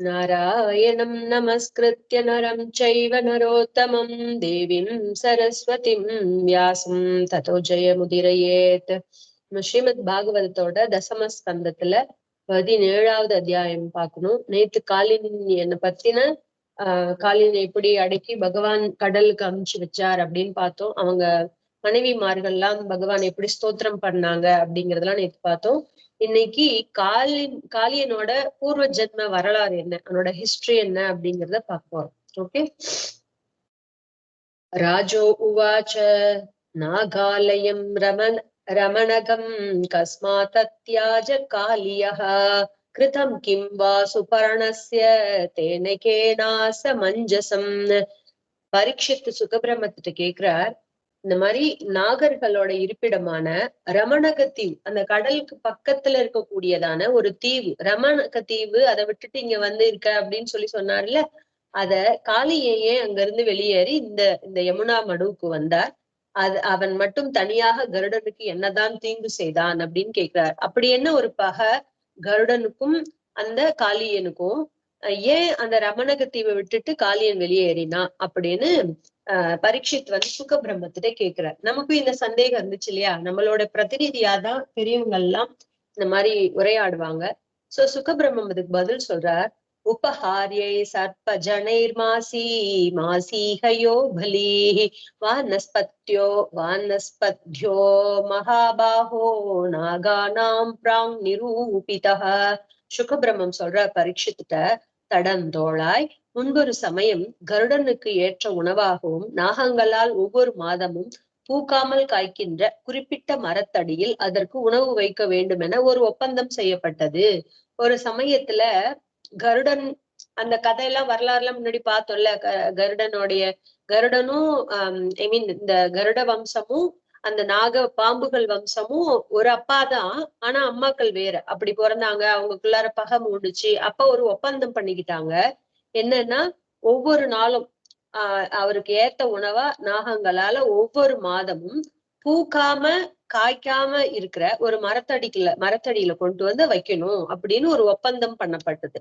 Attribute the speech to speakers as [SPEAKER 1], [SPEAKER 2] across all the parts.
[SPEAKER 1] नारायणं नमस्कृत्य नरं चैव नरोत्तमं देवीं सरस्वतीं व्यासं ततो जयमुदीरयेत्. ஸ்ரீமத் பாகவதத்தோட தசமஸ்கந்தத்துல 17வது அத்தியாயம் பார்க்கணும். நேத்து காளினை பத்தின காளினை எப்படி அடக்கி பகவான் கடலுக்கு அமுச்சு வச்சார் அப்படின்னு பார்த்தோம். அவங்க மனைவிமார்கள்லாம் பகவான் எப்படி ஸ்தோத்திரம் பண்ணாங்க அப்படிங்கறதெல்லாம் நேத்து பார்த்தோம். இன்னைக்கு காளியனோட பூர்வ ஜென்ம வரலாறு என்ன, அவனோட ஹிஸ்டரி என்ன அப்படிங்கறத பார்ப்போம். ஓகே. ராஜோ உவாச்ச நாகாலயம் ரமணகம் கஸ்மாத் அத்யாஜ காளியः கிருதம் கிம் வா சுபர்ணஸ்ய தேன கேனாச மஞ்சசம். பரீட்சித்து சுகபிரம்மத்திட்ட கேக்குறார், இந்த மாதிரி நாகர்களோட இருப்பிடமான ரமணக தீவு, அந்த கடலுக்கு பக்கத்துல இருக்கக்கூடியதான ஒரு தீவு ரமணக தீவு, அதை விட்டுட்டு இங்க வந்து இருக்க அப்படின்னு சொன்னார்ல, அத காளியையே அங்க இருந்து வெளியேறி இந்த இந்த யமுனா மடுவுக்கு வந்தார். அவன் மட்டும் தனியாக கருடனுக்கு என்னதான் தீங்கு செய்தான் அப்படின்னு கேட்கிறார். அப்படி என்ன ஒரு பகை கருடனுக்கும் அந்த காளியனுக்கும்? ஏன் அந்த ரமணக தீவை விட்டுட்டு காளியன் வெளியேறினா அப்படின்னு பரீட்சித் வந்து சுகபிரம்மத்திட்ட கேட்கிறார். நமக்கும் இந்த சந்தேகம் இருந்துச்சு இல்லையா? நம்மளோட பிரதிநிதியாதான் பெரியவங்க எல்லாம் இந்த மாதிரி உரையாடுவாங்க. சோ சுகபிரம்மம் அதுக்கு பதில் சொல்றார். உபஹாரியை சர்ப்ப ஜனைர் மாசீஹயோ பலி வானஸ்பத்யோ மகாபாஹோ நாகானாம் பிராங் நிரூபிதः. சுகபிரம்மம் சொல்ற பரீட்சித்திட்ட, தடந்தோளாய் முன்பொரு சமயம் கருடனுக்கு ஏற்ற உணவாகவும் நாகங்களால் ஒவ்வொரு மாதமும் பூக்காமல் காய்க்கின்ற குறிப்பிட்ட மரத்தடியில் அதற்கு உணவு வைக்க வேண்டும் என ஒரு ஒப்பந்தம் செய்யப்பட்டது. ஒரு சமயத்துல கருடன், அந்த கதையெல்லாம் வரலாறு எல்லாம் முன்னாடி பார்த்தோம்ல, கருடனும் ஐ மீன் இந்த கருட வம்சமும் அந்த நாக பாம்புகள் வம்சமும் ஒரு அப்பா தான், ஆனா அம்மாக்கள் வேற. அப்படி பிறந்தாங்க, அவங்களுக்குள்ளார பகை மூண்டுச்சு. அப்ப ஒரு ஒப்பந்தம் பண்ணிக்கிட்டாங்க. என்னன்னா, ஒவ்வொரு நாளும் அவருக்கு ஏத்த உணவா நாகங்களால ஒவ்வொரு மாதமும் பூக்காம காய்க்காம இருக்கிற ஒரு மரத்தடியில கொண்டு வந்து வைக்கணும் அப்படின்னு ஒரு ஒப்பந்தம் பண்ணப்பட்டது.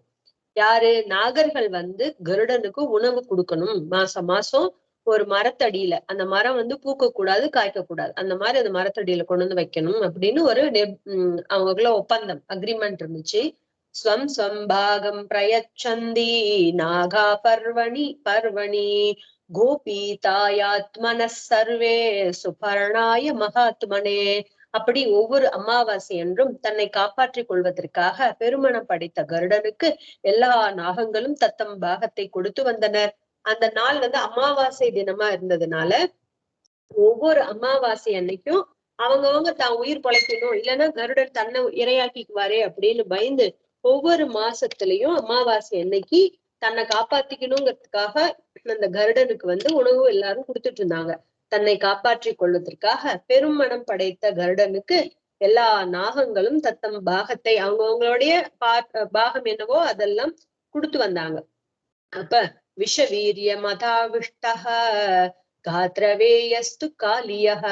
[SPEAKER 1] யாரு? நாகர்கள் வந்து கருடனுக்கு உணவு கொடுக்கணும். மாசம் மாசம் ஒரு மரத்தடியில, அந்த மரம் வந்து பூக்க கூடாது, காய்க்க கூடாது, அந்த மாதிரி அந்த மரத்தடியில கொண்டு வந்து வைக்கணும் அப்படின்னு ஒரு அவங்களுக்குள்ள ஒப்பந்தம், அக்ரிமெண்ட் இருந்துச்சு. ஸ்வம் ஸ்வம் பாகம் பிரயச்சந்தி நாகா பர்வணி கோபீதாயாத்மன சர்வே சுபர்ணாய மகாத்மனே. அப்படி ஒவ்வொரு அமாவாசை என்றும் தன்னை காப்பாற்றிக் கொள்வதற்காக பெருமணம் படைத்த கருடனுக்கு எல்லா நாகங்களும் தத்தம் பாகத்தை கொடுத்து வந்தனர். அந்த நாள் வந்து அமாவாசை தினமா இருந்ததுனால ஒவ்வொரு அமாவாசை அன்னைக்கும் அவங்கவங்க தான் உயிர் பொழைக்கணும், இல்லைன்னா கருடன் தன்னை இரையாக்கிக்குவாரே அப்படின்னு பயந்து ஒவ்வொரு மாசத்துலயும் அமாவாசை அன்னைக்கு தன்னை காப்பாத்திக்கணுங்கிறதுக்காக அந்த கருடனுக்கு வந்து உணவு எல்லாரும் கொடுத்துட்டு இருந்தாங்க. தன்னை காப்பாற்றி கொள்வதற்காக பெருமணம் படைத்த கருடனுக்கு எல்லா நாகங்களும் தத்தம் பாகத்தை, அவங்களுடைய பாகம் என்னவோ அதெல்லாம் கொடுத்து வந்தாங்க. அப்ப விஷவீரிய மதாவிஷ்டः காத்ரவேயஸ்து காலியः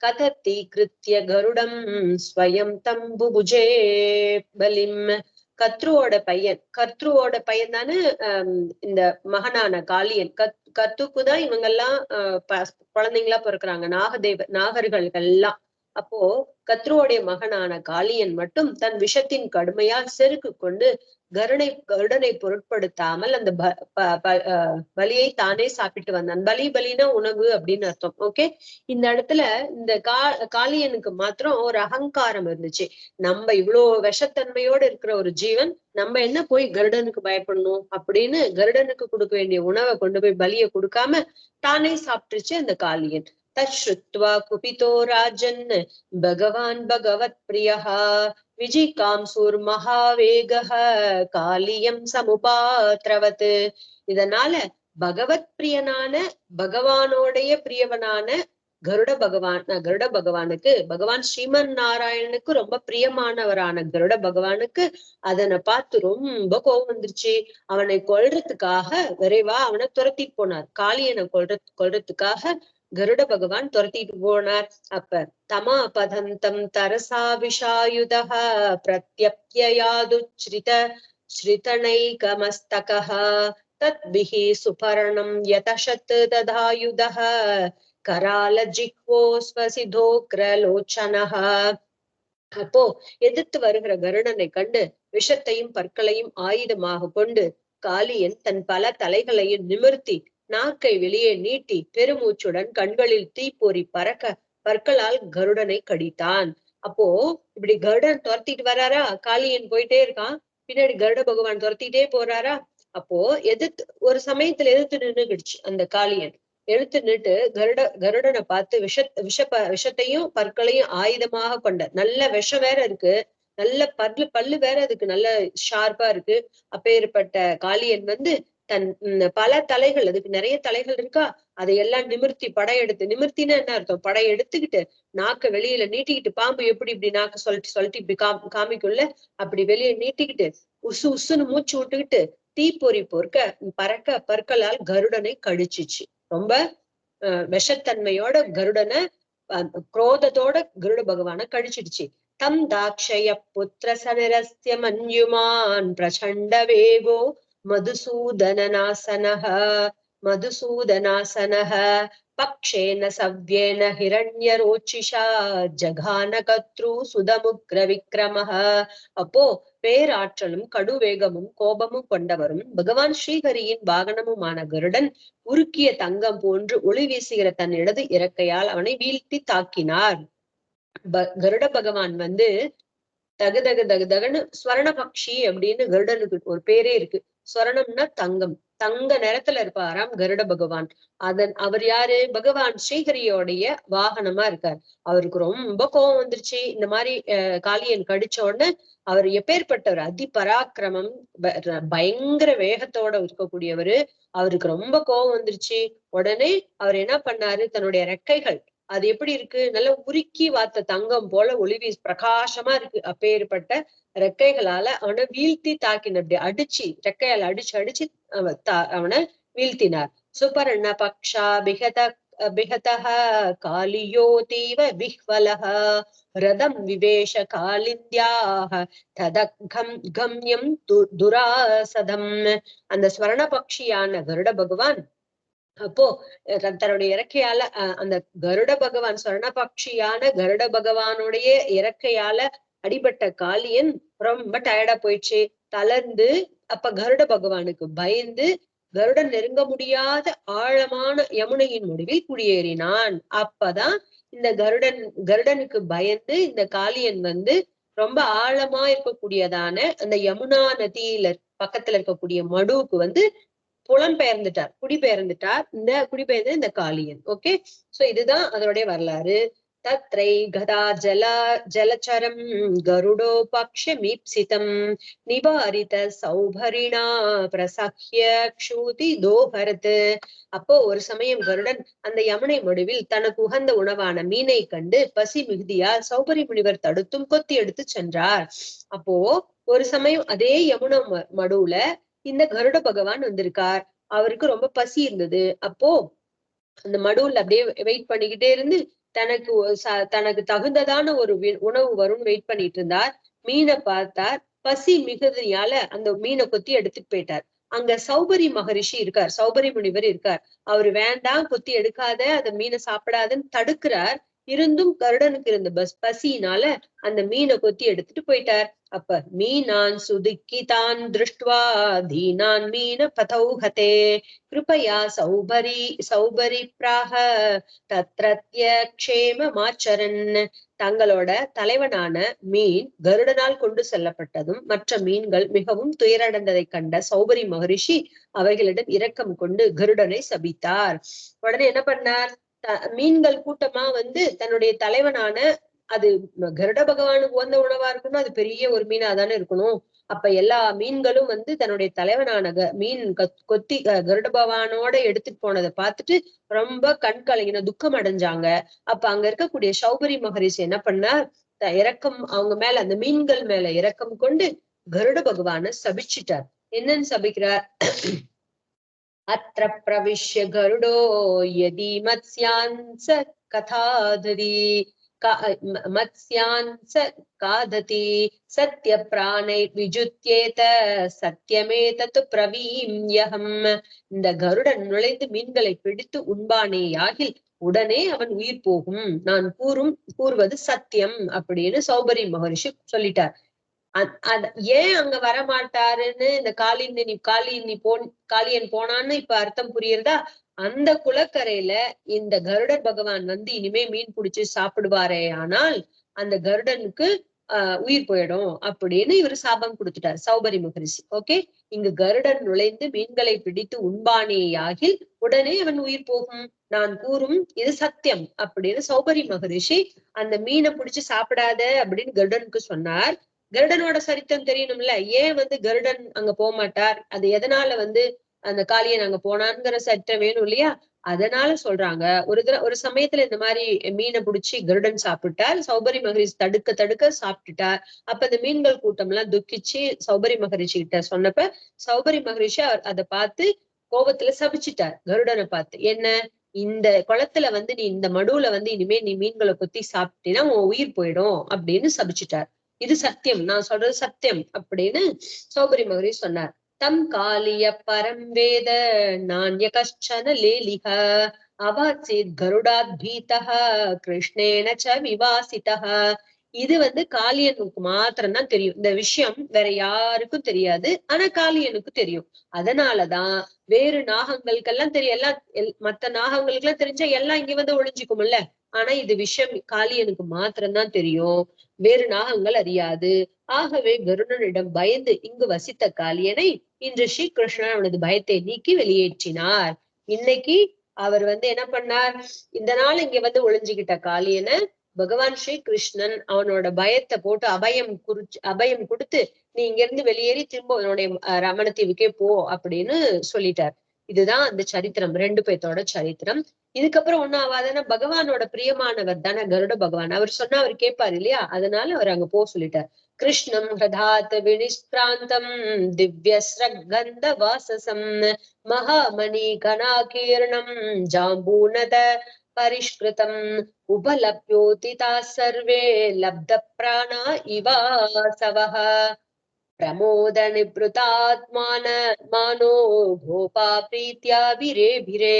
[SPEAKER 1] கதத்தி கிருத்திய கருடம் ஸ்வயம் தம்புபுஜே பலிம். கத்ருவோட பையன் தானே இந்த மகனான காளியன். கத்துக்குதான் இவங்கெல்லாம் குழந்தைங்களா பிறக்குறாங்க, நாகர்கள் எல்லாம். அப்போ கத்ருவோடைய மகனான காளியன் மட்டும் தன் விஷத்தின் கடுமையால் செருக்கு கொண்டு கருடனை பொருட்படுத்தாமல் அந்த பலியை தானே சாப்பிட்டு வந்தான். பலினா உணவு அப்படின்னு அர்த்தம். ஓகே. இந்த இடத்துல இந்த காளியனுக்கு மாத்திரம் ஒரு அகங்காரம் இருந்துச்சு. நம்ம இவ்வளவு விஷத்தன்மையோடு இருக்கிற ஒரு ஜீவன், நம்ம என்ன போய் கருடனுக்கு பயப்படணும் அப்படின்னு கருடனுக்கு கொடுக்க வேண்டிய உணவை கொண்டு போய் பலியை கொடுக்காம தானே சாப்பிட்டுருச்சு அந்த காளியன். தச்ருத்வா குபிதோ ராஜன் பகவான் பகவத் பிரியஹா விஜிகாம்சூர் மகாவேகஹ காளியம் சமுபாத்ரவத். இதனால பகவத் பிரியனான பகவானோடைய பிரியவனான கருட பகவானுக்கு, பகவான் ஸ்ரீமன் நாராயணனுக்கு ரொம்ப பிரியமானவரான கருட பகவானுக்கு அதனை பார்த்து ரொம்ப கோபம் வந்துருச்சு. அவனை கொல்றதுக்காக விரைவா அவனை துரத்தி போனார். காளியனை கொல்றதுக்காக கருட பகவான் துரத்திட்டு போனார். அப்ப தமா பதந்தம் தரசா விஷாயுதः பிரத்யப்யயாதுச்ரித ஸ்ரிதனைகமஸ்தகः தத்பிஹி சுபர்ணம் யதஷத் ததாயுதः கரால ஜிஹ்வோ ஸ்வசிதோக்ரலோச்சனः. அப்போ எதிர்த்து வருகிற கருடனை கண்டு விஷத்தையும் பற்களையும் ஆயுதமாக கொண்டு காளியன் தன் பல தலைகளையும் நிமிர்த்தி நாக்கை வெளியே நீட்டி பெருமூச்சுடன் கண்களில் தீப்பொறி பறக்க பற்களால் கருடனை கடித்தான். அப்போ இப்படி கருடன் துரத்திட்டு வராரா, காளியன் போயிட்டே இருக்கான், பின்னாடி கருட பகவான் துரத்திட்டே போறாரா. அப்போ எதிர்த்து ஒரு சமயத்துல எதிர்த்து நின்னுகிடுச்சு அந்த காளியன். எழுத்து நின்று கருடனை பார்த்து விஷத்தையும் பற்களையும் ஆயுதமாக கொண்ட, நல்ல விஷம் வேற இருக்கு, நல்ல பல்லு வேற அதுக்கு நல்ல ஷார்ப்பா இருக்கு. அப்பேற்பட்ட காளியன் வந்து தன் பல தலைகள், அதுக்கு நிறைய தலைகள் இருக்கா, அதையெல்லாம் நிமிர்த்தி படையெடுத்து, நிமிர்த்தினா என்ன அர்த்தம், படையெடுத்துக்கிட்டு நாக்க வெளியில நீட்டிக்கிட்டு, பாம்பு எப்படி இப்படி நாக்க சொல்லிட்டு இப்படி காமிக்குள்ள அப்படி வெளியே நீட்டிக்கிட்டு உசு உசுன்னு மூச்சு விட்டுக்கிட்டு தீப்பொறி பறக்க பற்களால் கருடனை கடிச்சிச்சு. ரொம்ப விஷத்தன்மையோட கருடனை, குரோதத்தோட கருட பகவான கடிச்சிடுச்சு. தம் தாட்சய புத்திர சனிரஸ்ய மன்யுமான் பிரச்சண்ட வேகோ மதுசூதனநாசனஹ பக்ஷேன சவ்யேன ஹிரண்யரோச்சிஷா ஜகான கத்ரு சுதமுக்ர விக்ரமஹ. அப்போ பேராற்றலும் கடுவேகமும் கோபமும் கொண்டவரும் பகவான் ஸ்ரீஹரியின் வாகனமுமான கருடன் உருக்கிய தங்கம் போன்று ஒளி வீசுகிற தன் இடது இறக்கையால் அவனை வீழ்த்தி தாக்கினார். கருட பகவான் வந்து தகுன்னு ஸ்வர்ண பக்ஷி அப்படின்னு கருடனுக்கு ஒரு பேரே இருக்கு. ஸ்வர்ணம்னா தங்கம், தங்க நிறத்துல இருப்பாராம் கருட பகவான். அவர் யாரு, பகவான் ஸ்ரீஹரியோடைய வாகனமா இருக்கார். அவருக்கு ரொம்ப கோபம் வந்துருச்சு. இந்த மாதிரி காளியன் கடிச்ச உடனே அவர் எப்பேற்பட்டவர், அதி பராக்கிரமம், பயங்கர வேகத்தோட இருக்கக்கூடியவரு. அவருக்கு ரொம்ப கோபம் வந்துருச்சு. உடனே அவர் என்ன பண்ணாரு, தன்னுடைய ரெக்கைகள், அது எப்படி இருக்கு, நல்லா உருக்கி வார்த்த தங்கம் போல ஒளிவி பிரகாசமா இருக்கு, அப்பேற்பட்ட ரெக்கைகளால அவனை வீழ்த்தி தாக்கின, அப்படி அடிச்சு ரெக்கையால அடிச்சு அவனை வீழ்த்தினார். சுபர்ண பக்ஷா பிகதஹ காலியோதீவ விஹ்வலஹ ரதம் விவேஷ காலிந்தியாஹ ததகம்யம் துராசதம். அந்த ஸ்வர்ண பக்ஷியான கருட பகவான் அப்போ தன்னுடைய இறக்கையால அந்த கருட பகவான், ஸ்வர்ணபக்ஷியான கருட பகவானுடைய இறக்கையால அடிபட்ட காளியன் ரொம்ப டயர்டா போயிடுச்சு, தளர்ந்து. அப்ப கருட பகவானுக்கு பயந்து கருடன் நெருங்க முடியாத ஆழமான யமுனையின் முடிவில் குடியேறினான். அப்பதான் இந்த கருடனுக்கு பயந்து இந்த காளியன் வந்து ரொம்ப ஆழமா இருக்கக்கூடியதான அந்த யமுனா நதியில பக்கத்துல இருக்கக்கூடிய மடுவுக்கு வந்து புலம்பெயர்ந்துட்டார், குடிபெயர்ந்துட்டார். இந்த குடிபெயர்ந்து இந்த காளியன். ஓகே, சோ இதுதான் அதனுடைய வரலாறு. தத்ரை கதா ஜலச்சரம் கருடோ பக்ஷமீப்சிதம் நிவாரித சௌபரிணா பிரசஹ்ய க்ஷூதி தோஹரத். அப்போ ஒரு சமயம் கருடன் அந்த யமுனை மடுவில் தனக்கு உகந்த உணவான மீனை கண்டு பசி மிகுதியால் சௌபரி முனிவர் தடுத்தும் கொத்தி எடுத்து சென்றார். அப்போ ஒரு சமயம் அதே யமுனை மடுவுல இந்த கருட பகவான் வந்திருக்கார். அவருக்கு ரொம்ப பசி இருந்தது. அப்போ அந்த மடுவுல அப்படியே வெயிட் பண்ணிக்கிட்டே இருந்து தனக்கு தகுந்ததான ஒரு உணவு வரும்னு வெயிட் பண்ணிட்டு இருந்தார். மீனை பார்த்தார், பசி மிகுதியால அந்த மீனை கொத்தி எடுத்துட்டு போயிட்டார். அங்க சௌபரி மகரிஷி இருக்கார், சௌபரி முனிவர் இருக்கார். அவரு வேண்டாம், கொத்தி எடுக்காத, அந்த மீனை சாப்பிடாதுன்னு தடுக்கிறார். இருந்தும் கருடனுக்கு இருந்த பசியினால அந்த மீனை கொத்தி எடுத்துட்டு போயிட்டார். அப்ப மீனான் சுதுக்கிதான் திருஷ்டுவா தீனான் மீன பதௌஹதே கிருபயா சௌபரி பிராக தத்ரத்ய க்ஷேமமாச்சரன். தங்களோட தலைவனான மீன் கருடனால் கொண்டு செல்லப்பட்டதும் மற்ற மீன்கள் மிகவும் துயரடைந்ததை கண்ட சௌபரி மகரிஷி அவைகளிடம் இரக்கம் கொண்டு கருடனை சபித்தார். உடனே என்ன பண்ணார், மீன்கள் கூட்டமா வந்து தன்னுடைய தலைவனான, அது கருட பகவானுக்கு உகந்த உணவா இருக்கணும், அது பெரிய ஒரு மீனா தானே இருக்கணும். அப்ப எல்லா மீன்களும் வந்து தன்னுடைய தலைவனான மீன் கொத்தி கருட பகவானோட எடுத்துட்டு போனதை பார்த்துட்டு ரொம்ப கண் கலங்கின, துக்கம் அடைஞ்சாங்க. அப்ப அங்க இருக்கக்கூடிய சௌபரி மகரிஷி என்ன பண்ணார், இரக்கம் அவங்க மேல, அந்த மீன்கள் மேல இரக்கம் கொண்டு கருட பகவான சபிச்சிட்டார். என்னன்னு சபிக்கிறார், அத்ர பிரவிஷ்ய கருடோ யதி மத்ஸ்யான்ச கதாதரி மத்ஸ்யான்ச காததி சத்ய பிராணை விஜுத்யேத சத்தியமே தத்து பிரவீம்யகம். இந்த கருடன் நுழைந்து மீன்களை பிடித்து உண்பானேயாகில் உடனே அவன் உயிர் போகும். நான் கூறுவது சத்தியம் அப்படின்னு சௌபரி மகரிஷி சொல்லிட்டார். ஏன் அங்க வரமாட்டாருன்னு இந்த காளியன் போனான்னு இப்ப அர்த்தம் புரியுறதா? அந்த குளக்கரையில இந்த கருடர் பகவான் வந்து இனிமே மீன் பிடிச்சு சாப்பிடுவாரே ஆனால் அந்த கருடனுக்கு உயிர் போயிடும் அப்படின்னு இவர் சாபம் கொடுத்துட்டார் சௌபரி மகரிஷி. ஓகே, இங்கு கருடன் நுழைந்து மீன்களை பிடித்து உண்பானேயாகில் உடனே அவன் உயிர் போகும். நான் கூறும் இது சத்தியம் அப்படின்னு சௌபரி மகரிஷி அந்த மீனை பிடிச்சு சாப்பிடாத அப்படின்னு கருடனுக்கு சொன்னார். கருடனோட சரித்திரம் தெரியணும்ல, ஏன் வந்து கருடன் அங்க போக மாட்டார், அது எதனால வந்து அந்த காளியன் அங்க போனான்ங்கிற சரித்திரம் வேணும் இல்லையா? அதனால சொல்றாங்க. ஒரு சமயத்துல இந்த மாதிரி மீனை பிடிச்சி கருடன் சாப்பிட்டார். சௌபரி மகரிஷி தடுக்க சாப்பிட்டுட்டார். அப்ப இந்த மீன்கள் கூட்டம் எல்லாம் துக்கிச்சு சௌபரி மகரிஷி கிட்ட சொன்னப்ப சௌபரி மகரிஷி அதை பார்த்து கோபத்துல சபிச்சிட்டார் கருடனை பார்த்து. என்ன, இந்த குளத்துல வந்து நீ இந்த மடுவுல வந்து இனிமே நீ மீன்களை கொத்தி சாப்பிட்டீன்னா உன் உயிர் போயிடும் அப்படின்னு சபிச்சிட்டார். இது சத்தியம், நான் சொல்றது சத்தியம் அப்படின்னு சௌபரி மகரிஷி சொன்னார். தம் காலிய பரம் வேத நான்ய கஷ்டன லேலிக அவாசித் கருடாத் பீதஹ கிருஷ்ணேன ச விவாசிதஹ. இது வந்து காளியனுக்கு மாத்திரம்தான் தெரியும். இந்த விஷயம் வேற யாருக்கும் தெரியாது. ஆனா காளியனுக்கு தெரியும். அதனாலதான் வேறு நாகங்களுக்கெல்லாம் தெரியும். எல்லாம் மத்த நாகங்களுக்கு எல்லாம் தெரிஞ்சா எல்லாம் இங்க வந்து ஒளிஞ்சுக்கும்ல. ஆனா இது விஷயம் காளியனுக்கு மாத்திரம்தான் தெரியும், வேறு நாகங்கள் அறியாது. ஆகவே கருடனிடம் பயந்து இங்கு வசித்த காளியனை இன்று ஸ்ரீகிருஷ்ணன் அவனது பயத்தை நீக்கி வெளியேற்றினார். இன்னைக்கு அவர் வந்து என்ன பண்ணார், இந்த நாள் இங்க வந்து ஒளிஞ்சுகிட்ட காளியனை பகவான் ஸ்ரீகிருஷ்ணன் அவனோட பயத்தை போட்டு அபயம் கொடுத்து நீ இங்க இருந்து வெளியேறி திரும்ப அவனுடைய ரமண தீவுக்கே போ அப்படின்னு சொல்லிட்டார். இதுதான் அந்த சரித்திரம், 2 பேர்த்தோட சரித்திரம். இதுக்கப்புறம் ஒண்ணும் ஆகாதுன்னா பகவானோட பிரியமானவர் தானே கருட பகவான், அவர் சொன்னா அவர் கேட்பாரு இல்லையா? அதனால அவர் அங்க போ சொல்லிட்டார். கிருஷ்ணம் ஹிருதாத் வினிஷ்கிராந்தம் திவ்யஸ்ரகந்த வாசசம் மகாமணி கணாகீர்ணம் ஜாம்பூனத பரிஷ்கிருதம் உபலப்யோதிதா சர்வே லப்த பிராணா இவாசவஹ பிரமோத நிப்ருதாத்மான மானோ கோபா பிரீத்யா பிரே.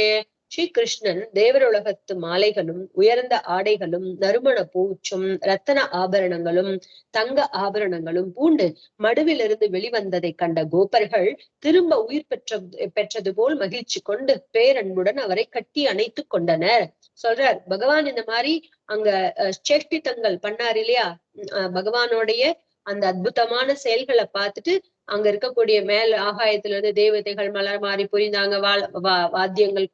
[SPEAKER 1] ஸ்ரீகிருஷ்ணன் தேவருலகத்து மாலைகளும் உயர்ந்த ஆடைகளும் நறுமண பூச்சும் ரத்தன ஆபரணங்களும் தங்க ஆபரணங்களும் பூண்டு மடுவிலிருந்து வெளிவந்ததை கண்ட கோபர்கள் திரும்ப உயிர் பெற்றது போல் மகிழ்ச்சி கொண்டு பேரன்புடன் அவரை கட்டி அணைத்து கொண்டனர். சொல்றார் பகவான் இந்த மாதிரி அங்க சேஷ்டித்தங்கள் பண்ணார் இல்லையா? பகவானோடைய அந்த அற்புதமான செயல்களை பார்த்துட்டு அங்க இருக்கக்கூடிய மேல் ஆகாயத்துல இருந்து தேவதைகள் மலர் மாறி புரிந்தாங்க, வாத்தியங்கள்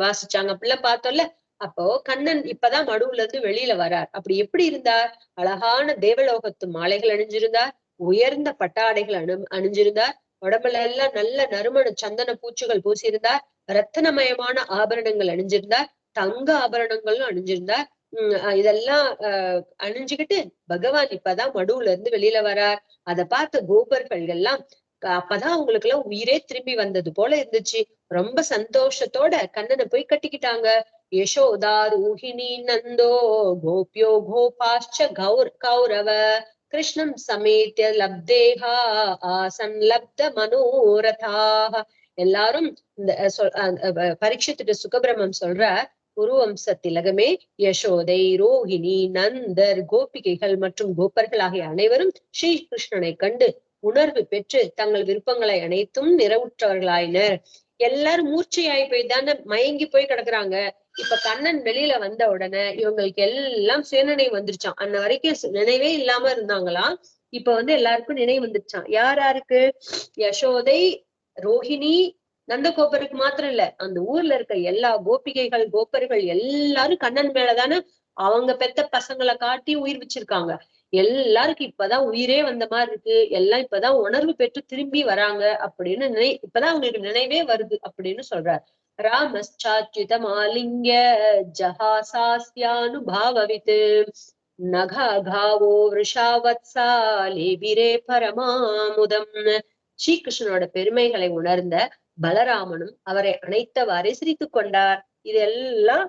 [SPEAKER 1] வாசிச்சாங்க, அப்படிலாம் பார்த்தோம்ல. அப்போ கண்ணன் இப்பதான் மடுவுல இருந்து வெளியில வரார். அப்படி எப்படி இருந்தார்? அழகான தேவலோகத்து மாலைகள் அணிஞ்சிருந்தார், உயர்ந்த பட்டாடைகள் அணிஞ்சிருந்தார், உடம்புல எல்லாம் நல்ல நறுமண சந்தன பூச்சிகள் பூசியிருந்தார், ரத்தனமயமான ஆபரணங்கள் அணிஞ்சிருந்தார், தங்க ஆபரணங்களும் அணிஞ்சிருந்தார். இதெல்லாம் அணிஞ்சுக்கிட்டு பகவான் இப்பதான் மடுவுல இருந்து வெளியில வரார். அதை பார்த்த கோபர்கள் எல்லாம் அப்பதான் அவங்களுக்கு எல்லாம் உயிரே திரும்பி வந்தது போல இருந்துச்சு. ரொம்ப சந்தோஷத்தோட கண்ணனை போய் கட்டிக்கிட்டாங்க. யசோதா ரூஹிணி நந்தோ கோபியோ கோபாஷ்ச கௌரவ கிருஷ்ணம் சமேத்ய லப்தேஹா ஆசன் லப்த மனோரதாக. எல்லாரும் இந்த பரீட்சித்துட்டு சுகபிரமம் சொல்ற குருவம்ச திலகமே யசோதை ரோஹிணி நந்தர் கோபிகைகள் மற்றும் கோப்பர்கள் ஆகிய அனைவரும் ஸ்ரீ கிருஷ்ணனை கண்டு உணர்வு பெற்று தங்கள் விருப்பங்களை அனைத்தும் நிறைவுற்றவர்களாயினர். எல்லாரும் மூர்ச்சையாயி போய் தானே மயங்கி போய் கிடக்குறாங்க. இப்ப கண்ணன் வெளியில வந்த உடனே இவங்களுக்கு எல்லாம் சுயநினைவு வந்துருச்சான். அன்ன வரைக்கும் நினைவே இல்லாம இருந்தாங்களாம். இப்ப வந்து எல்லாருக்கும் நினைவு வந்துருச்சான். யாருக்கு? யசோதை ரோஹிணி நந்தகோபருக்கு மாத்திரம் இல்ல, அந்த ஊர்ல இருக்க எல்லா கோபிகைகள் கோபர்கள் எல்லாரும் கண்ணன் மேலதானே அவங்க பெத்த பசங்களை காட்டி உயிர் வச்சிருக்காங்க. எல்லாருக்கும் இப்பதான் உயிரே வந்த மாதிரி இருக்கு. எல்லாம் இப்பதான் உணர்வு பெற்று திரும்பி வராங்க அப்படின்னு இப்பதான் அவங்களுக்கு நினைவே வருது அப்படின்னு சொல்றார். ராமச்சாச்சுதமாலிங்க ஜஹாசாஸ்யானுபாவவித் நகாகாவோ விஷாவத்சா லேபிரே பரமாமுதம். ஸ்ரீகிருஷ்ணனோட பெருமைகளை உணர்ந்த பலராமனும் அவரை அணைத்தவாறே சிரித்து கொண்டார். இதெல்லாம்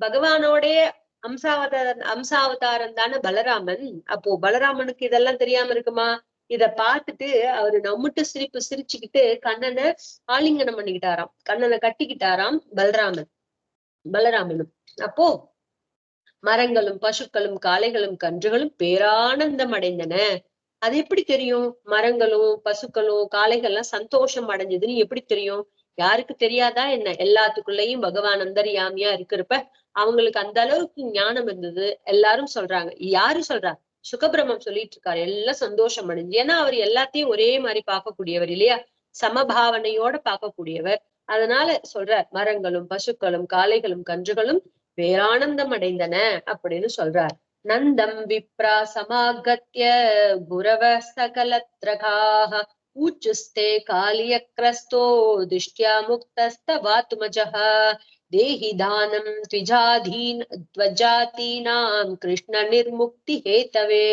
[SPEAKER 1] பகவானோடைய அம்சாவதாரம் தானே பலராமன். அப்போ பலராமனுக்கு இதெல்லாம் தெரியாம இருக்குமா? இத பார்த்துட்டு அவரு நம்மட்டு சிரிப்பு சிரிச்சுக்கிட்டு கண்ணனை ஆலிங்கனம் பண்ணிக்கிட்டாராம், கண்ணனை கட்டிக்கிட்டாராம் பலராமனும். அப்போ மரங்களும் பசுக்களும் காளைகளும் கன்றுகளும் பேரானந்தம் அடைந்தன. அது எப்படி தெரியும்? மரங்களும் பசுக்களும் காளைகள்லாம் சந்தோஷம் அடைஞ்சதுன்னு எப்படி தெரியும்? யாருக்கு தெரியாதா என்ன? எல்லாத்துக்குள்ளயும் பகவான் அந்தர்யாமியா இருக்கிறப்ப அவங்களுக்கு அந்த அளவுக்கு ஞானம் இருந்தது. எல்லாரும் சொல்றாங்க. யாரு சொல்றா? சுகபிரமம் சொல்லிட்டு இருக்காரு. எல்லாம் சந்தோஷம் அடைஞ்சு. ஏன்னா அவர் எல்லாத்தையும் ஒரே மாதிரி பார்க்கக்கூடியவர் இல்லையா? சமபாவனையோட பார்க்கக்கூடியவர். அதனால சொல்றார், மரங்களும் பசுக்களும் காளைகளும் கன்றுகளும் பேரானந்தம் அடைந்தன அப்படின்னு சொல்றார். நந்தம் விப்ரா சமாகத்ய குரவ சகலத்ரகாஹ ஊச்சுஸ்தே காலியக்ரஸ்தோ திஷ்ட்யா முக்தஸ்தவாத்துமஜஹ தேஹி தானம் த்வஜாதீனாம் கிருஷ்ண நிர்முக்தி ஹேதவே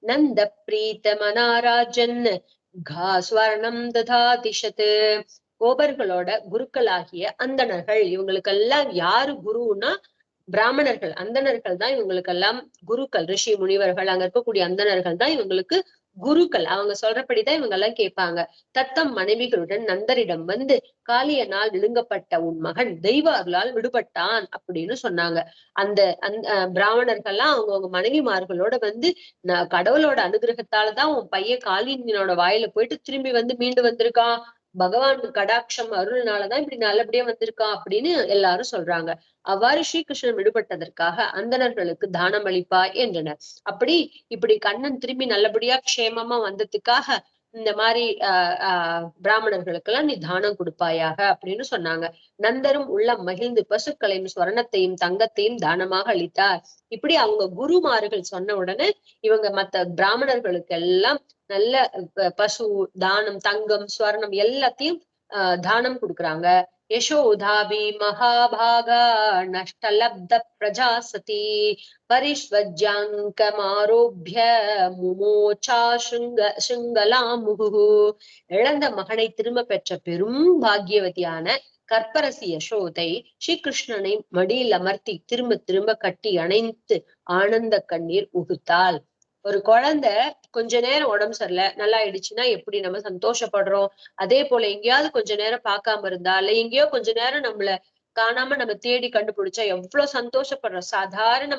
[SPEAKER 1] நந்த பிரீத மனாராஜன் ஸ்வர்ணம் ததாதிஷத். கோபர்களோட குருக்களாகிய அந்தணர்கள், இவங்களுக்கெல்லாம் யாரு குருன்னா பிராமணர்கள், அந்தணர்கள் தான் இவங்களுக்கெல்லாம் குருக்கள். ரிஷி முனிவர்கள், அங்க இருக்கக்கூடிய அந்தணர்கள் தான் இவங்களுக்கு குருக்கள். அவங்க சொல்றபடிதான் இவங்க எல்லாம் கேட்பாங்க. தத்தம் மனைவிகளுடன் நந்தரிடம் வந்து, காளியனால் விழுங்கப்பட்ட உன் மகன் தெய்வ அருளால் விடுபட்டான் அப்படின்னு சொன்னாங்க. அந்த பிராமணர்கள்லாம் அவங்கவுங்க மனைவிமார்களோட வந்து, கடவுளோட அனுகிரகத்தாலதான் உன் பையன் காளியனோட வாயில போயிட்டு திரும்பி வந்து மீண்டு வந்திருக்கான், பகவான் கடாட்சம் அருள்னாலதான் இப்படி நல்லபடியா வந்திருக்கான் அப்படின்னு எல்லாரும் சொல்றாங்க. அவ்வாறு ஸ்ரீகிருஷ்ணன் விடுபட்டதற்காக அந்தணர்களுக்கு தானம் அளிப்பாய் என்றனர். இப்படி கண்ணன் திரும்பி நல்லபடியா க்ஷேமமா வந்ததுக்காக இந்த மாதிரி பிராமணர்களுக்கு எல்லாம் நீ தானம் கொடுப்பாயாக அப்படின்னு சொன்னாங்க. நந்தரும் உள்ளம் மகிழ்ந்து பசுக்களையும் ஸ்வர்ணத்தையும் தங்கத்தையும் தானமாக அளித்தார். இப்படி அவங்க குருமார்கள் சொன்ன உடனே இவங்க மத்த பிராமணர்களுக்கு எல்லாம் நல்ல பசு தானம், தங்கம், ஸ்வர்ணம் எல்லாத்தையும் தானம் கொடுக்குறாங்க. யசோதாபி மகாபாகா நஷ்டலப்த பிரஜாசதி பரிஷ்வஜ்யாங்கமாரோப்ய முமோச்சா சுங்கலாமுகு. இழந்த மகனை திரும்ப பெற்ற பெரும் பாக்கியவதியான கற்பரசி யசோதை ஸ்ரீகிருஷ்ணனை மடியில் அமர்த்தி திரும்ப திரும்ப கட்டி அணைத்து ஆனந்த கண்ணீர் உகுத்தாள். ஒரு குழந்தை கொஞ்ச நேரம் உடம்பு சரியில்லை, நல்லா ஆயிடுச்சுன்னா எப்படி நம்ம சந்தோஷப்படுறோம்? அதே போல எங்கேயாவது கொஞ்ச நேரம் பார்க்காம இருந்தா, இல்ல எங்கேயோ கொஞ்ச நேரம் நம்மள காணாம நம்ம தேடி கண்டுபிடிச்சா எவ்வளவு சந்தோஷப்படுறோம். சாதாரண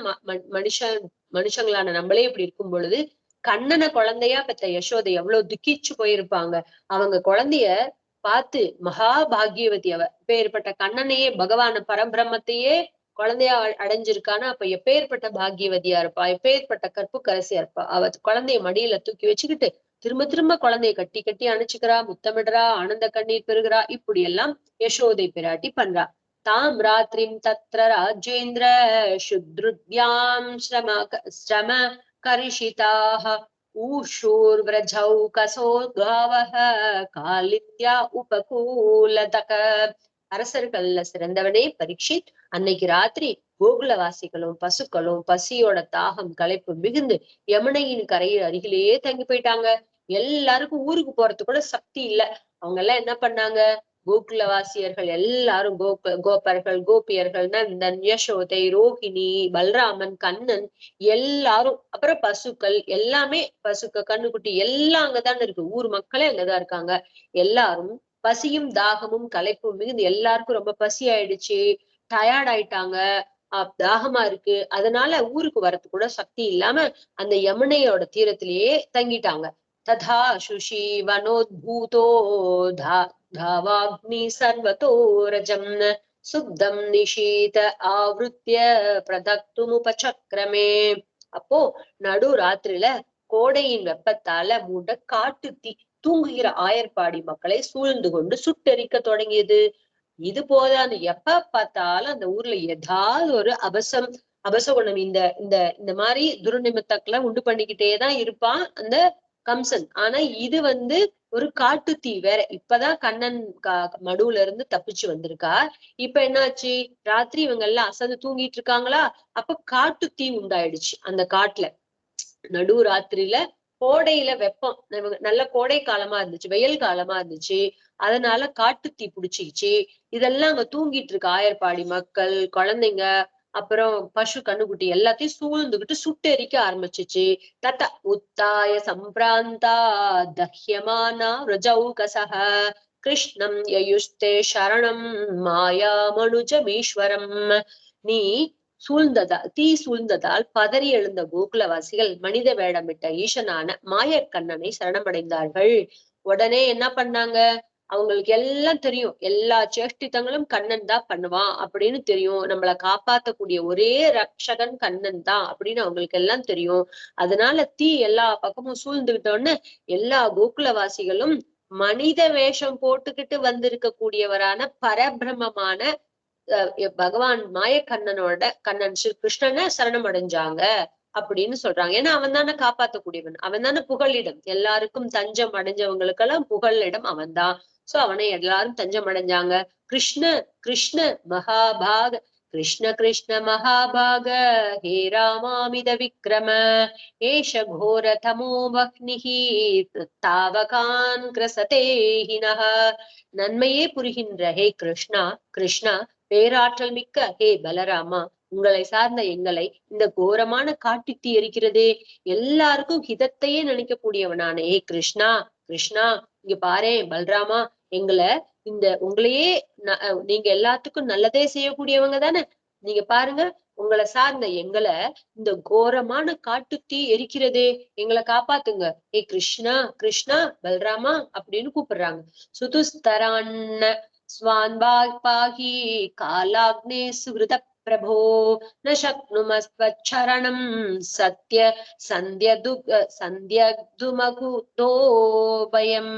[SPEAKER 1] மனுஷங்களான நம்மளே இப்படி இருக்கும் பொழுது, கண்ணனை குழந்தையா பெற்ற யசோதை எவ்வளவு துக்கிச்சு போயிருப்பாங்க. அவங்க குழந்தைய பார்த்து மகா பாகியவதி அவ. பேர்பட்ட கண்ணனையே, பகவான பரபிரம்மத்தையே குழந்தையா அடைஞ்சிருக்கானா அப்ப எப்பேற்பட்ட பாகியவதியா இருப்பா, எப்பேற்பட்ட கற்புக்கரசியா இருப்பா. அவ குழந்தைய மடியில தூக்கி வச்சுக்கிட்டு திரும்ப திரும்ப குழந்தைய கட்டி கட்டி அணைச்சுக்கிறா, முத்தமிடுறா, ஆனந்த கண்ணீர் பெறுகிறா. இப்படி எல்லாம் யசோதை பிராட்டி பண்றா. தாம் ராத்திரிம் தத்ர ராஜேந்திர சுத்ருத்யாம் ஸ்ரம கரிஷிதாக ஊஷூர் விரஜௌ கசோ காவஹ காலித்யா உபகூலதக. அரசர்கள்ல சிறந்தவனே பரீட்சித், அன்னைக்கு ராத்திரி கோகுலவாசிகளும் பசுக்களும் பசியோட தாகம் களைப்பு மிகுந்து யமுனையின் கரையில் அருகிலேயே தங்கி போயிட்டாங்க. எல்லாருக்கும் ஊருக்கு போறது கூட சக்தி இல்ல. அவங்க எல்லாம் என்ன பண்ணாங்க? கோகுலவாசியர்கள் எல்லாரும் கோபர்கள், கோபியர்கள், நந்தன், யசோதை, ரோஹிணி, பல்ராமன், கண்ணன் எல்லாரும், அப்புறம் பசுக்கள் எல்லாமே, கண்ணுக்குட்டி எல்லாம் அங்கதான் இருக்கு. ஊர் மக்களே அங்கதான் இருக்காங்க. எல்லாரும் பசியும் தாகமும் களைப்பும் மிகுந்து எல்லாருக்கும் ரொம்ப பசி ஆயிடுச்சு, டயர்ட் ஆயிட்டாங்க, தாகமா இருக்கு. அதனால ஊருக்கு வரது கூட சக்தி இல்லாம அந்த யமுனையோட தீரத்திலேயே தங்கிட்டாங்க. ததா சுஷி வனோத்பூதோ தாவாக்னி சர்வதோ ரஜம் சுப்தம் நிஷீத ஆவருத்திய பிரதக்துமுபசக்ரமே. அப்போ நடு ராத்திரில கோடையின் வெப்பத்தால மூண்ட காட்டு தீ தூங்குகிற ஆயர்பாடி மக்களை சூழ்ந்து கொண்டு சுட்டெரிக்க தொடங்கியது. இது போதாது, எப்ப பார்த்தாலும் அந்த ஊர்ல ஏதாவது ஒரு அபசகுணம், இந்த இந்த இந்த மாதிரி துர்நிமித்தக்களை உண்டு பண்ணிக்கிட்டேதான் இருப்பான் அந்த கம்சன். ஆனா இது ஒரு காட்டு தீ வேற. இப்பதான் கண்ணன் மடுவுல இருந்து தப்பிச்சு வந்திருக்கா. இப்ப என்னாச்சு? ராத்திரி இவங்க எல்லாம் அசந்து தூங்கிட்டு இருக்காங்களா, அப்ப காட்டு தீ உண்டாயிடுச்சு அந்த காட்டுல. நடு ராத்திரியில கோடையில வெப்பம், நல்ல கோடை காலமா இருந்துச்சு, வெயில் காலமா இருந்துச்சு. அதனால காட்டு தீ பிடிச்சிக்கிச்சு. இதெல்லாம் அங்க தூங்கிட்டு இருக்கு ஆயர்பாடி மக்கள், குழந்தைங்க, அப்புறம் பசு கண்ணுக்குட்டி எல்லாத்தையும் சூழ்ந்துகிட்டு சுட்டெரிக்க ஆரம்பிச்சுச்சு. தத உத்தாய சம்பிராந்தா தஹ்யமானா ரஜௌகசஹ கிருஷ்ணம் யயுஸ்தே சரணம் மாயா மனுஜமீஸ்வரம். நீ தீ சூழ்ந்ததால் பதறி எழுந்த கோகுலவாசிகள் மனித வேடமிட்ட ஈசனான மாயக்கண்ணனை சரணமடைந்தார்கள். உடனே என்ன பண்ணாங்க? அவங்களுக்கு எல்லாம் தெரியும், எல்லா சேஷ்டிதங்களும் கண்ணன் தான் பண்ணுவான் அப்படின்னு தெரியும், நம்மளை காப்பாத்தக்கூடிய ஒரே ரக்ஷகன் கண்ணன் தான் அப்படின்னு அவங்களுக்கு எல்லாம் தெரியும். அதனால தீ எல்லா பக்கமும் சூழ்ந்துகிட்டோன்னு எல்லா கோகுலவாசிகளும் மனித வேஷம் போட்டுக்கிட்டு வந்திருக்க கூடியவரான பரபிரமமான பகவான் மாயக்கண்ணனோட கண்ணன் ஸ்ரீ கிருஷ்ணனை சரணம் அடைஞ்சாங்க அப்படின்னு சொல்றாங்க. ஏன்னா அவன் தானே காப்பாத்தக்கூடியவன், அவன் தானே புகலிடம், எல்லாருக்கும் தஞ்சம் அடைஞ்சவங்களுக்கெல்லாம் புகலிடம் அவன் தான். சோ அவனை எல்லாரும் தஞ்சம் அடைஞ்சாங்க. கிருஷ்ண கிருஷ்ண மகாபாக கிருஷ்ண கிருஷ்ண மகாபாக ஹே ராமாமித விக்ரம ஏஷ கோர தமோ வஹ்னிஹி தாவகான் கிரசதே ஹினஹ. நன்மையே புரிகின்ற ஹே கிருஷ்ணா, கிருஷ்ணா பேராற்றல் மிக்க ஹே பலராமா, உங்களை சார்ந்த எங்களை இந்த கோரமான காட்டுத்தீ எரிக்கிறதே, எல்லாருக்கும் ஹிதத்தையே நினைக்கக்கூடியவனான ஏ கிருஷ்ணா, கிருஷ்ணா இங்க பாரு பலராமா, எங்களை இந்த உங்களையே நீங்க எல்லாத்துக்கும் நல்லதே செய்யக்கூடியவங்க தானே, நீங்க பாருங்க உங்களை சார்ந்த எங்களை இந்த கோரமான காட்டுத்தீ எரிக்கிறதே, எங்களை காப்பாத்துங்க ஏ கிருஷ்ணா, கிருஷ்ணா பலராமா அப்படின்னு கூப்பிடுறாங்க. சுதுஸ்தரான்ன ஸ்வான்பாஹி காலாக்னே சுகிருத பிரபோ ந சக்னுமஸ்வச்சரணம் சத்ய சந்தியதுமகுதோபயம்.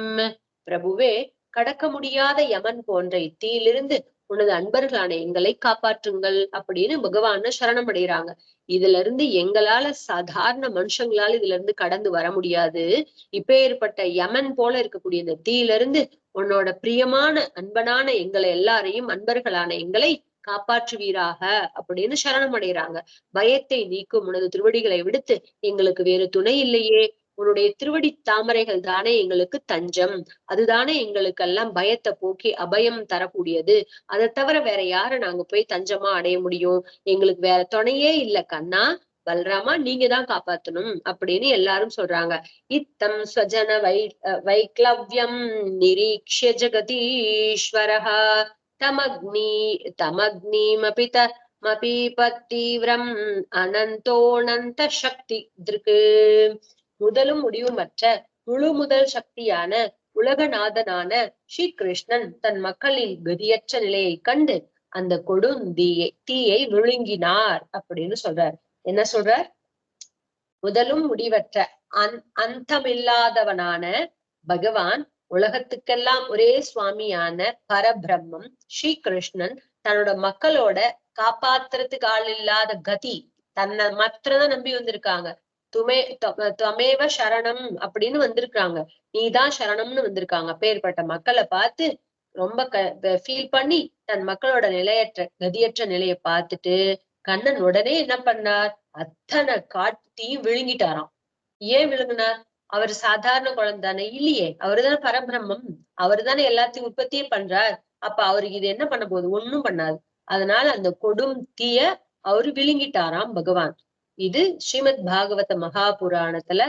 [SPEAKER 1] பிரபுவே, கடக்க முடியாத யமன் போன்ற இத்தீயிலிருந்து உனது அன்பர்களான எங்களை காப்பாற்றுங்கள் அப்படின்னு பகவான சரணம் அடைகிறாங்க. இதுல இருந்து எங்களால சாதாரண மனுஷங்களால இதுல இருந்து கடந்து வர முடியாது, இப்பேற்பட்ட யமன் போல இருக்கக்கூடிய இந்த தீயில இருந்து உன்னோட பிரியமான அன்பனான எங்களை எல்லாரையும், அன்பர்களான எங்களை காப்பாற்றுவீராக அப்படின்னு சரணம் அடைகிறாங்க. பயத்தை நீக்கும் உனது திருவடிகளை விடுத்து எங்களுக்கு வேறு துணை இல்லையே, உன்னுடைய திருவடி தாமரைகள் தானே எங்களுக்கு தஞ்சம், அதுதானே எங்களுக்கெல்லாம் பயத்தை போக்கி அபயம் தரக்கூடியது, அதை தவிர வேற யார நாங்க போய் தஞ்சமா அடைய முடியும், எங்களுக்கு வேற துணையே இல்ல கண்ணா, பல்ராமா நீங்க தான் காப்பாத்தணும் அப்படின்னு எல்லாரும் சொல்றாங்க. இத்தம் ஸ்வஜன வைக்லவ்யம் நிரீக்ஷ்ய ஜெகதீஸ்வரஹ தமக்னீமபி தீவிரம் அனந்தோனந்த சக்தி திருக்கு. முதலும் முடிவுமற்ற முழு முதல் சக்தியான உலகநாதனான ஸ்ரீ கிருஷ்ணன் தன் மக்களின் கதியற்ற நிலையை கண்டு அந்த தீயை விழுங்கினார் அப்படின்னு சொல்றார். என்ன சொல்றார்? முதலும் முடிவற்ற அந்தமில்லாதவனான பகவான், உலகத்துக்கெல்லாம் ஒரே சுவாமியான பரபிரம்மம் ஸ்ரீ கிருஷ்ணன் தன்னோட மக்களோட காப்பாத்துறதுக்கு ஆள் இல்லாத கதி, தன்னை மாத்திரதான் நம்பி வந்திருக்காங்க. துமேவ சரணம் அப்படின்னு வந்திருக்காங்க, நீதான் சரணம்னு வந்திருக்காங்க. அப்பேற்பட்ட மக்களை பார்த்து ரொம்ப ஃபீல் பண்ணி தன் மக்களோட கதியற்ற நிலையை பார்த்துட்டு கண்ணன் உடனே என்ன பண்ணார்? அத்தனை காட்டையும் விழுங்கிட்டாராம். ஏன் விழுங்கினார்? அவர் சாதாரண குழந்தானே இல்லையே, அவரு தானே பரபிரம்மம், அவரு தானே எல்லாத்தையும் உற்பத்தியே பண்றார். அப்ப அவருக்கு இது என்ன பண்ண போகுது? ஒண்ணும் பண்ணாது. அதனால அந்த கொடும் தீய அவரு விழுங்கிட்டாராம் பகவான். இது ஸ்ரீமத் பாகவத மகாபுராணத்துல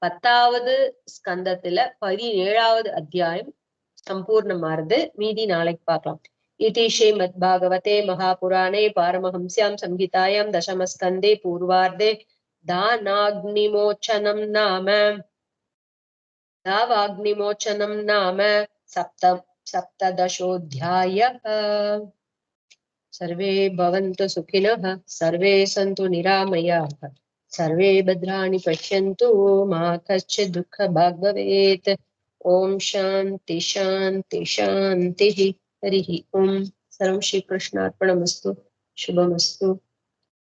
[SPEAKER 1] 10வது ஸ்கந்தத்துல 17வது அத்தியாயம் சம்பூர்ணமாறுது. மீதி நாளைக்கு பார்க்கலாம். इति श्रीमद्भागवते महापुराणे पारमहंस्यां संहितायां दशमस्कन्धे पूर्वार्धे दावाग्निमोचनं नाम सप्तदशोऽध्यायः। सर्वे भवन्तु सुखिनः, सर्वे सन्तु निरामयाः, सर्वे भद्राणि पश्यन्तु, मा कश्चित् दुःखभाग् भवेत्। ओम शांति शांति शांति। हरि ओम। सर्वं श्री कृष्णार्पणमस्तु। शुभमस्तु।